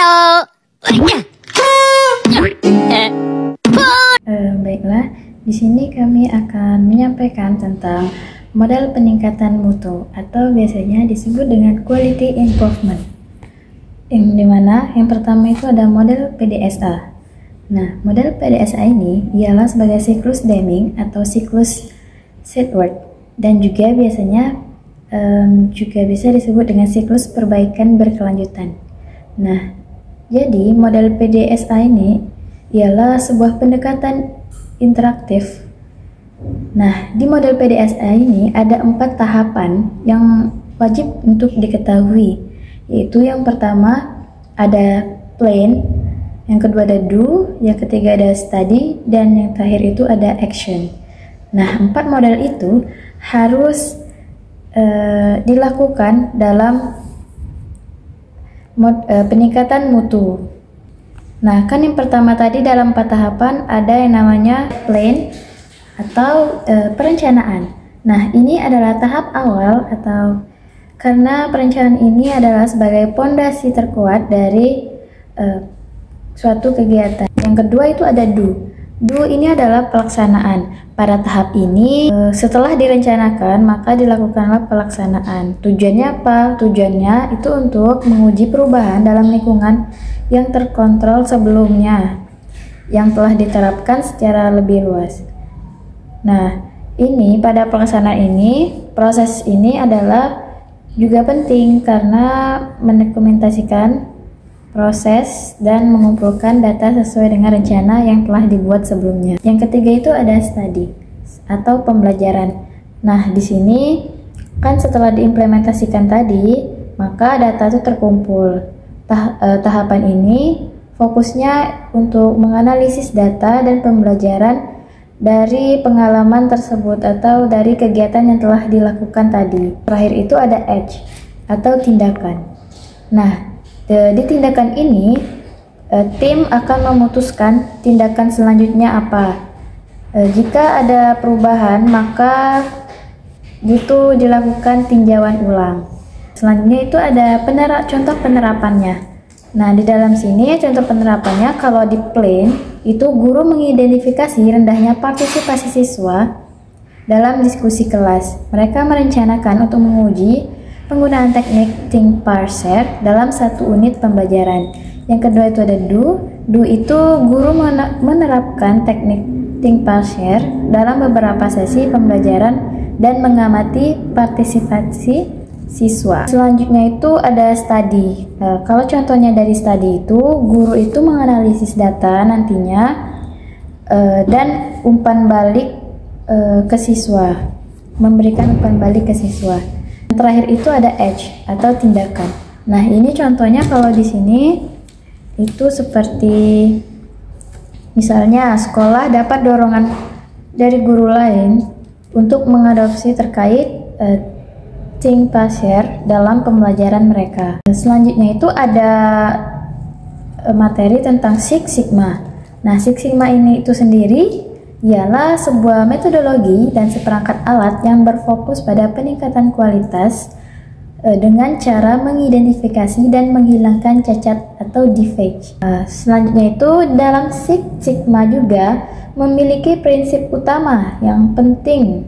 Halo. Baiklah, di sini kami akan menyampaikan tentang model peningkatan mutu atau biasanya disebut dengan quality improvement. Yang dimana yang pertama itu ada model PDSA. Nah, model PDSA ini ialah sebagai siklus Deming atau siklus Sedgwick dan juga biasanya juga bisa disebut dengan siklus perbaikan berkelanjutan. Nah, jadi model PDSA ini ialah sebuah pendekatan interaktif. Nah, di model PDSA ini ada 4 tahapan yang wajib untuk diketahui, yaitu yang pertama ada plan, yang kedua ada do, yang ketiga ada study, dan yang terakhir itu ada action. Nah, 4 model itu harus dilakukan dalam peningkatan mutu. Nah, kan yang pertama tadi dalam 4 tahapan ada yang namanya plan atau perencanaan. Nah, ini adalah tahap awal atau karena perencanaan ini adalah sebagai pondasi terkuat dari suatu kegiatan. Yang kedua itu ada do. Do ini adalah pelaksanaan. Pada tahap ini, setelah direncanakan, maka dilakukanlah pelaksanaan. Tujuannya apa? Tujuannya itu untuk menguji perubahan dalam lingkungan yang terkontrol sebelumnya, yang telah diterapkan secara lebih luas. Nah, ini pada pelaksanaan ini, proses ini adalah juga penting karena mendokumentasikan proses dan mengumpulkan data sesuai dengan rencana yang telah dibuat sebelumnya. Yang ketiga itu ada study atau pembelajaran. Nah, di sini kan setelah diimplementasikan tadi, maka data itu terkumpul. Tahapan ini fokusnya untuk menganalisis data dan pembelajaran dari pengalaman tersebut atau dari kegiatan yang telah dilakukan tadi. Terakhir itu ada act atau tindakan. Nah, di tindakan ini, tim akan memutuskan tindakan selanjutnya apa. Jika ada perubahan, maka itu dilakukan tinjauan ulang. Selanjutnya itu ada contoh penerapannya. Nah, di dalam sini contoh penerapannya, kalau di plan, itu guru mengidentifikasi rendahnya partisipasi siswa dalam diskusi kelas. Mereka merencanakan untuk menguji penggunaan teknik think parser dalam satu unit pembelajaran. Yang kedua itu ada do. Do itu guru menerapkan teknik think parser dalam beberapa sesi pembelajaran dan mengamati partisipasi siswa. Selanjutnya itu ada study. Kalau contohnya dari study itu, guru itu menganalisis data nantinya dan umpan balik ke siswa, memberikan umpan balik ke siswa. Terakhir itu ada act atau tindakan. Nah, ini contohnya kalau di sini itu seperti misalnya sekolah dapat dorongan dari guru lain untuk mengadopsi terkait think parser dalam pembelajaran mereka. Selanjutnya itu ada materi tentang Six Sigma. Nah, Six Sigma ini itu sendiri ialah sebuah metodologi dan seperangkat alat yang berfokus pada peningkatan kualitas dengan cara mengidentifikasi dan menghilangkan cacat atau defect. Selanjutnya itu dalam Six Sigma juga memiliki prinsip utama yang penting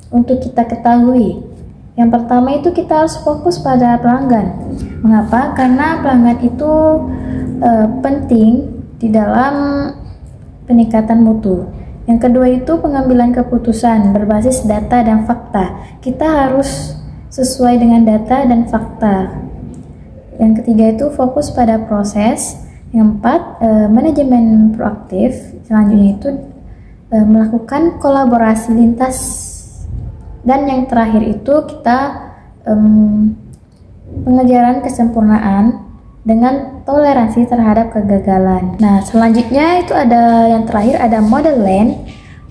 untuk kita ketahui. Yang pertama itu kita harus fokus pada pelanggan. Mengapa? Karena pelanggan itu penting di dalam peningkatan mutu. Yang kedua itu pengambilan keputusan berbasis data dan fakta. Kita harus sesuai dengan data dan fakta. Yang ketiga itu fokus pada proses. Yang keempat, manajemen proaktif. Selanjutnya itu melakukan kolaborasi lintas. Dan yang terakhir itu kita pengejaran kesempurnaan dengan toleransi terhadap kegagalan. Nah, selanjutnya itu ada yang terakhir ada model land.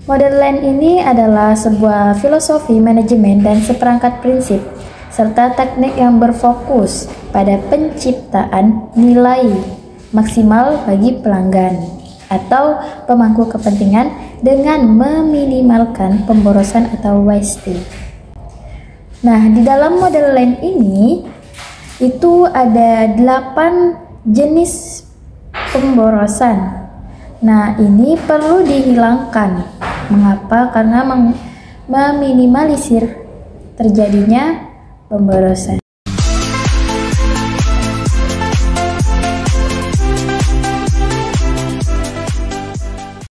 Model land ini adalah sebuah filosofi manajemen dan seperangkat prinsip serta teknik yang berfokus pada penciptaan nilai maksimal bagi pelanggan atau pemangku kepentingan dengan meminimalkan pemborosan atau wasting. Nah, di dalam model land ini itu ada 8 jenis pemborosan. Nah, ini perlu dihilangkan. Mengapa? Karena meminimalisir terjadinya pemborosan.